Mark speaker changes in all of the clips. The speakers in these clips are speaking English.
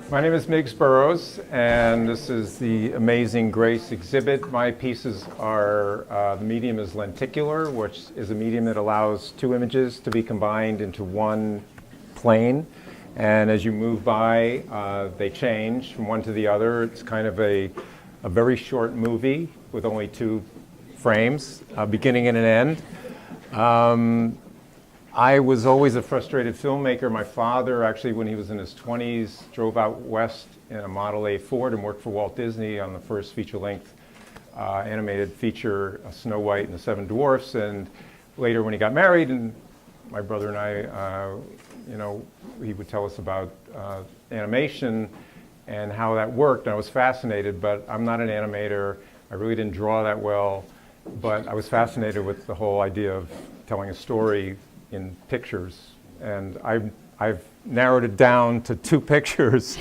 Speaker 1: My name is Miggs Burroughs, and this is the Amazing Grace exhibit. My pieces are, the medium is lenticular, which is a medium that allows two images to be combined into one plane. And as you move by, they change from one to the other. It's kind of a very short movie with only two frames, a beginning and an end. I was always a frustrated filmmaker. My father, actually, when he was in his 20s, drove out west in a Model A Ford and worked for Walt Disney on the first feature-length animated feature, Snow White and the Seven Dwarfs. And later, when he got married, and my brother and I, he would tell us about animation and how that worked. And I was fascinated, but I'm not an animator. I really didn't draw that well, but I was fascinated with the whole idea of telling a story in pictures, and I've narrowed it down to two pictures.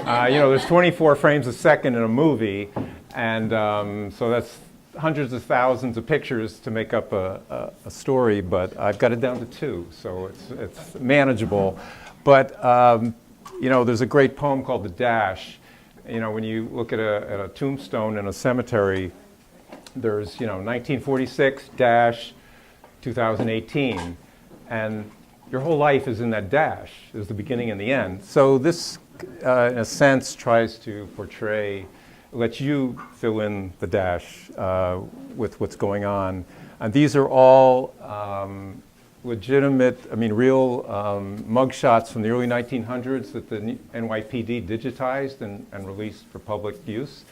Speaker 1: There's 24 frames a second in a movie, and so that's hundreds of thousands of pictures to make up a story, but I've got it down to two, so it's manageable. But there's a great poem called The Dash. When you look at a tombstone in a cemetery, there's 1946 dash 2018. And your whole life is in that dash. There's the beginning and the end. So this, in a sense, tries to portray, let you fill in the dash with what's going on. And these are all legitimate, real mugshots from the early 1900s that the NYPD digitized and released for public use.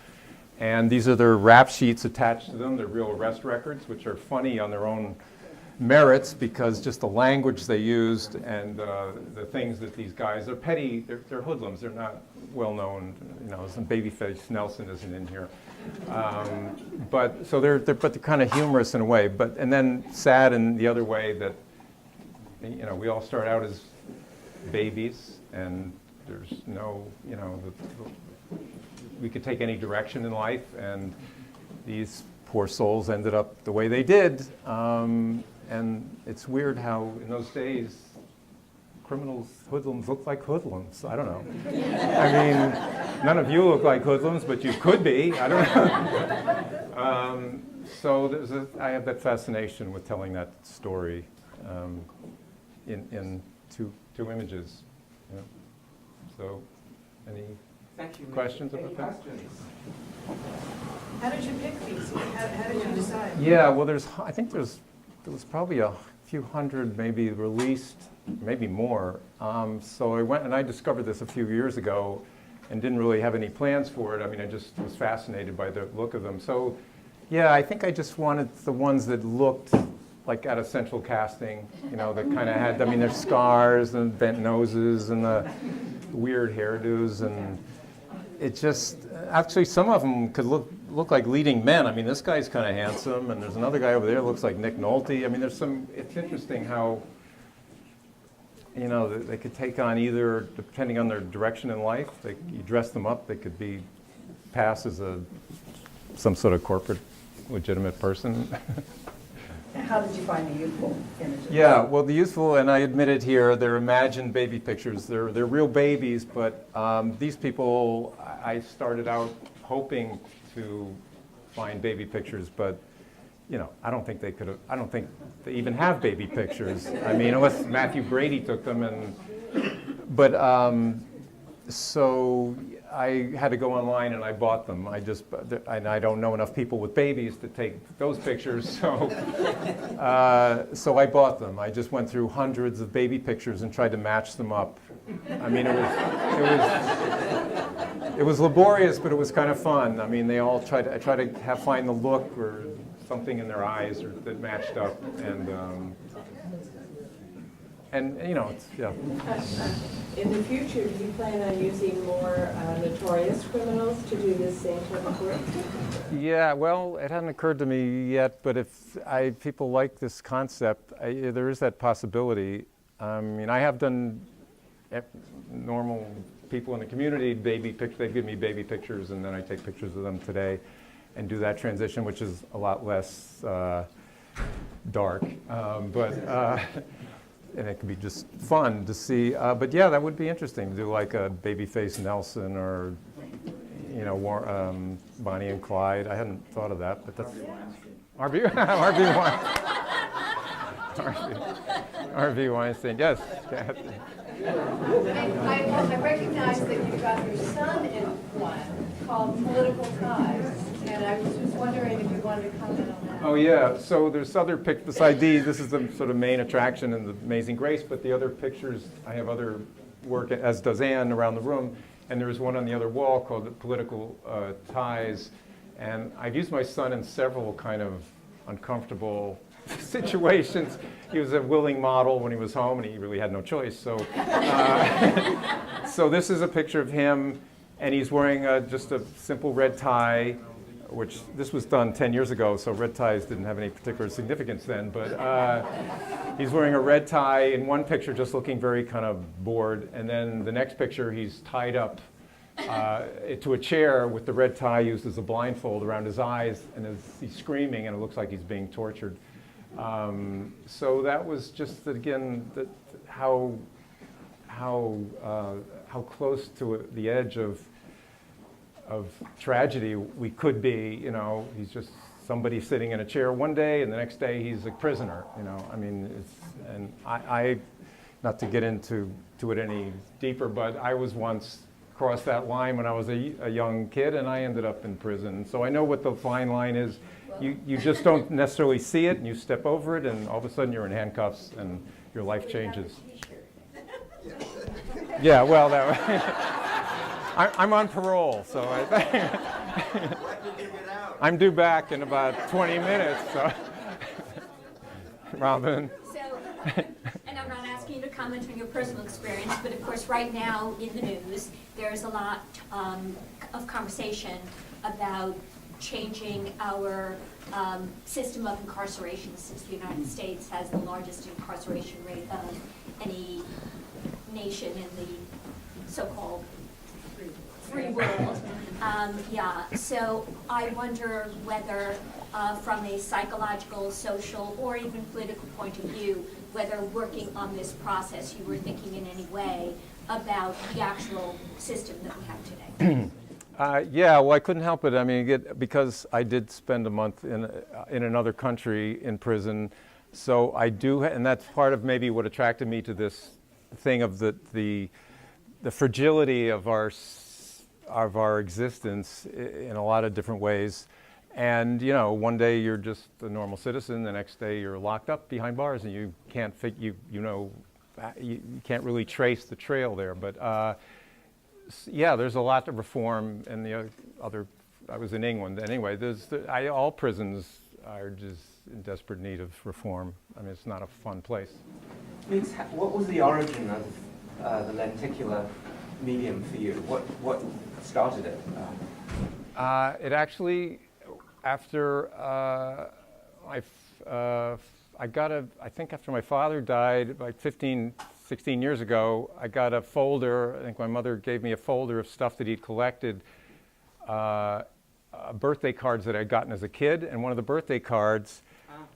Speaker 1: And these are their rap sheets attached to them. They're real arrest records, which are funny on their own merits because just the language they used and the things that these guys are petty, they're hoodlums. They're not well known. Some Babyface Nelson isn't in here, but they're kind of humorous in a way. And then sad in the other way that we all start out as babies and there's no we could take any direction in life, and these poor souls ended up the way they did. And it's weird how, in those days, criminals, hoodlums look like hoodlums. I don't know. None of you look like hoodlums, but you could be. I don't know. So I have that fascination with telling that story in two images. So, any questions about that?
Speaker 2: How did you pick these? How did you decide?
Speaker 1: Yeah, well, there was probably a few hundred maybe released, maybe more. So I went and I discovered this a few years ago and didn't really have any plans for it. I just was fascinated by the look of them. So yeah, I think I just wanted the ones that looked like at a central casting, that kind of had, there's scars and bent noses and the weird hairdos, and it just, actually some of them could look like leading men. This guy's kind of handsome, and there's another guy over there that looks like Nick Nolte. It's interesting how, they could take on either, depending on their direction in life, you dress them up, they could pass as some sort of corporate, legitimate person.
Speaker 2: How did you find the youthful images?
Speaker 1: Yeah, well, the youthful, and I admit it here, they're imagined baby pictures. They're real babies, but these people, I started out hoping to find baby pictures, but I don't think they even have baby pictures. Unless Matthew Brady took them, so I had to go online and I bought them. I don't know enough people with babies to take those pictures, so I bought them. I just went through hundreds of baby pictures and tried to match them up. It was laborious, but it was kind of fun. They all I tried to find the look or something in their eyes that matched up, and it's, yeah.
Speaker 3: In the future, do you plan on using more notorious criminals to do this same type of work?
Speaker 1: Yeah, well, it hadn't occurred to me yet, but if people like this concept, there is that possibility. I have done normal people in the community, they give me baby pictures, and then I take pictures of them today and do that transition, which is a lot less dark. and it could be just fun to see. But yeah, that would be interesting to do like a Babyface Nelson or, you know, Bonnie and Clyde. I hadn't thought of that, but that's RV Weinstein. Yes.
Speaker 4: I recognize that you've got your son in one called Political Ties, and I was just wondering if you wanted to comment on that.
Speaker 1: Oh yeah, so there's other this ID, this is the sort of main attraction in the Amazing Grace, but the other pictures, I have other work, as does Anne, around the room, and there's one on the other wall called the Political Ties, and I've used my son in several kind of uncomfortable situations. He was a willing model when he was home, and he really had no choice. So, so this is a picture of him, and he's wearing just a simple red tie, which this was done 10 years ago, so red ties didn't have any particular significance then. But he's wearing a red tie in one picture, just looking very kind of bored, and then the next picture, he's tied up to a chair with the red tie used as a blindfold around his eyes, and he's screaming, and it looks like he's being tortured. So that was just, again, how close to the edge of tragedy we could be. You know, he's just somebody sitting in a chair one day, and the next day he's a prisoner. You know, I mean, and I not to get into it any deeper, but I was once crossed that line when I was a young kid, and I ended up in prison. So I know what the fine line is. You just don't necessarily see it, and you step over it, and all of a sudden you're in handcuffs, and your life changes. Yeah, well, I'm on parole, so I'm due back in about 20 minutes. So, Robin.
Speaker 5: So, and I'm not asking you to comment on your personal experience, but of course, right now in the news, there's a lot of conversation about changing our system of incarceration, since the United States has the largest incarceration rate of any nation in the so-called free world. So I wonder whether from a psychological, social, or even political point of view, whether working on this process you were thinking in any way about the actual system that we have today.
Speaker 1: Yeah, well, I couldn't help it. I mean, because I did spend a month in another country in prison, so I do, and that's part of maybe what attracted me to this thing of the fragility of our existence in a lot of different ways. And you know, one day you're just a normal citizen, the next day you're locked up behind bars, and you can't you can't really trace the trail there. But yeah, there's a lot to reform, and the other. I was in England anyway. All prisons are just in desperate need of reform. I mean, it's not a fun place.
Speaker 6: Miggs, what was the origin of the lenticular medium for you? What started it?
Speaker 1: It actually, after I think after my father died, about 15, 16 years ago, I got a folder. I think my mother gave me a folder of stuff that he'd collected, birthday cards that I'd gotten as a kid, and one of the birthday cards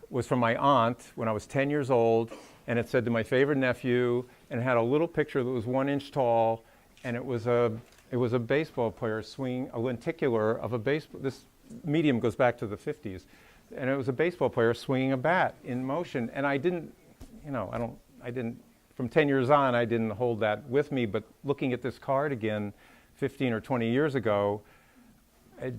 Speaker 1: was from my aunt when I was 10 years old, and it said to my favorite nephew, and it had a little picture that was 1 inch tall, and it was a baseball player swinging a lenticular of a baseball. This medium goes back to the 50s, and it was a baseball player swinging a bat in motion. And I didn't, from 10 years on, I didn't hold that with me. But looking at this card again, 15 or 20 years ago, I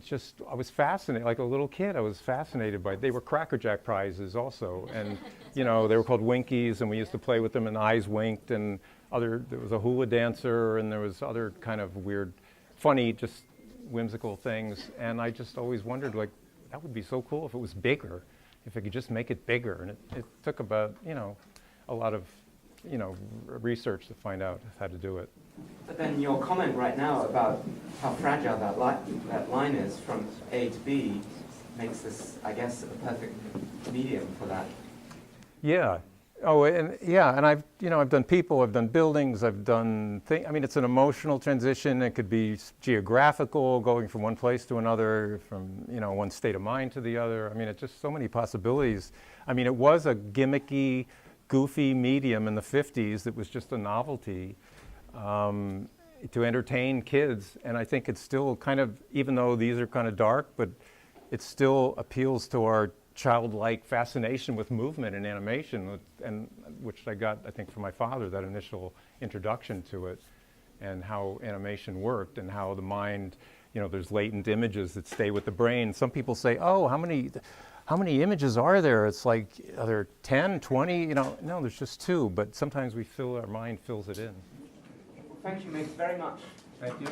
Speaker 1: was fascinated. Like a little kid, I was fascinated by it. They were Cracker Jack prizes also, and they were called Winkies, and we used to play with them, and eyes winked, and there was a hula dancer, and there was other kind of weird, funny, just whimsical things. And I just always wondered, like, that would be so cool if it was bigger, if I could just make it bigger. And it took about, a lot of, research to find out how to do it.
Speaker 6: But then your comment right now about how fragile that line is from A to B makes this, I guess, a perfect medium for that.
Speaker 1: Yeah. Oh, and I've done people, I've done buildings, I've done things. I mean, it's an emotional transition. It could be geographical, going from one place to another, from, one state of mind to the other. I mean, it's just so many possibilities. I mean, it was a gimmicky goofy medium in the 50s that was just a novelty to entertain kids. And I think it's still kind of, even though these are kind of dark, but it still appeals to our childlike fascination with movement and animation, and which I got, I think, from my father, that initial introduction to it, and how animation worked, and how the mind, you know, there's latent images that stay with the brain. Some people say, oh, how many images are there? It's like, are there 10, 20? You know, no, there's just 2, but sometimes our mind fills it in.
Speaker 6: Thank you, Miggs, very much.
Speaker 1: Thank you.